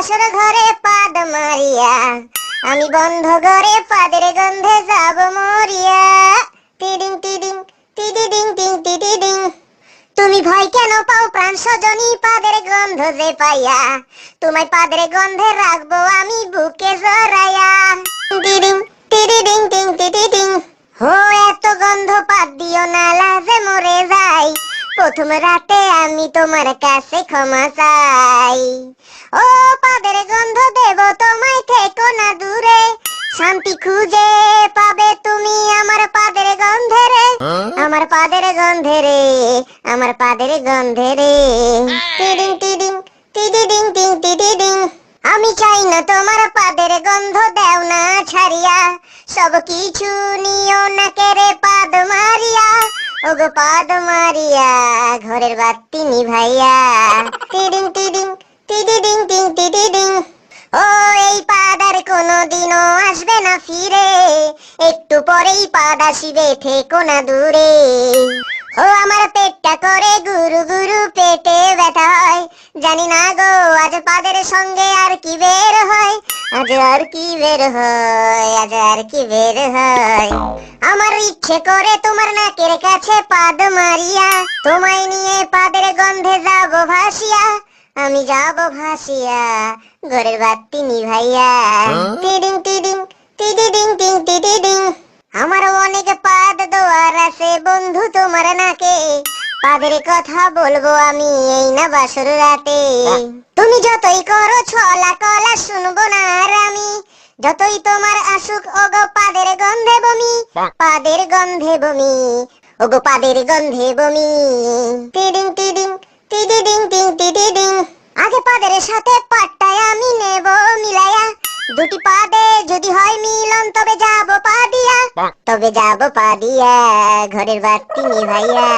বাসর ঘরে পাদ মারিয়া, আমি বন্ধ ঘরে পাদের গন্ধে যাব মরিয়া। টিডিং টিডিং টিডিডিং টিং টিডিডিং। তুমি ভয় কেন পাও প্রাণ সজনী পাদের গন্ধ যে পাইয়া, তোমায় পাদের গন্ধে রাখবো আমি বুকে জড়াইয়া। টিডিং টিডিডিং টিং টিডিডিং। হো এত গন্ধ পাদ দিও না লাজে মরে যাই, প্রথম রাতে আমি তোমার কাছে ক্ষমা চাই। ও পাদের গন্ধ দেব তোমায়, থেকো না দূরে, শান্তি খুঁজে পাবে তুমি আমার পাদের গন্ধে রে, আমার পাদের গন্ধে রে, আমার পাদের গন্ধে রে। টিডিং টিডিং টিডিডিং টিং টিডিডিং। আমি চাই না তোমার পাদের গন্ধ, দেও না ছাড়িয়া, সব কিছু নিও না কেড়ে পাদ মারিয়া। ওগো পাদ মারিয়া ঘরের বাতি নিভাইয়া। টিডিং টিডিং টিডিডিং টিং টিডিডিং। ও এই পাদ আর কোনোদিনও আসবে না ফিরে, একটু পরেই পাদ আসিবে, থেকো না দূরে। ও আমার পেটটা করে গুরু গুরু, পেটে ব্যথা হয়, জানি না গো আজ পাদের সঙ্গে আর কি বের হয়, আজ আর কি বের হয়, আজ আর কি বের হয়। আমার ইচ্ছে করে তোমার নাকের কাছে পাদ মারিয়া, তোমায় নিয়ে পাদের গন্ধে যাব ভাসিয়া, আমি যাব ভাসিয়া ঘরের বাতি নিভাইয়া। টিডিং টিডিং টিডিডিং টিং টিডিডিং। আমার অনেক পাদ দোয়ার আছে বন্ধু তোমার নাকে, পাদের কথা বলবো আমি এই না বাসর রাতে। তুমি যতই করো ছলা কলা শুনবো না আর আমি, যতই তোমার আসুক ওগো পাদের গন্ধে বমি, পাদের গন্ধে বমি, ওগো পাদের গন্ধে বমি। টিডিং টিডিং টিডিডিং টিং টিডিডিং। আগে পাদের সাথে পাটটায় আমি নেব মিলাইয়া, দুটি পাদে যদি হয় মিলন তবে যাব পা দিয়া, তবে যাব পা দিয়া ঘরের বাতি নিভাইয়া।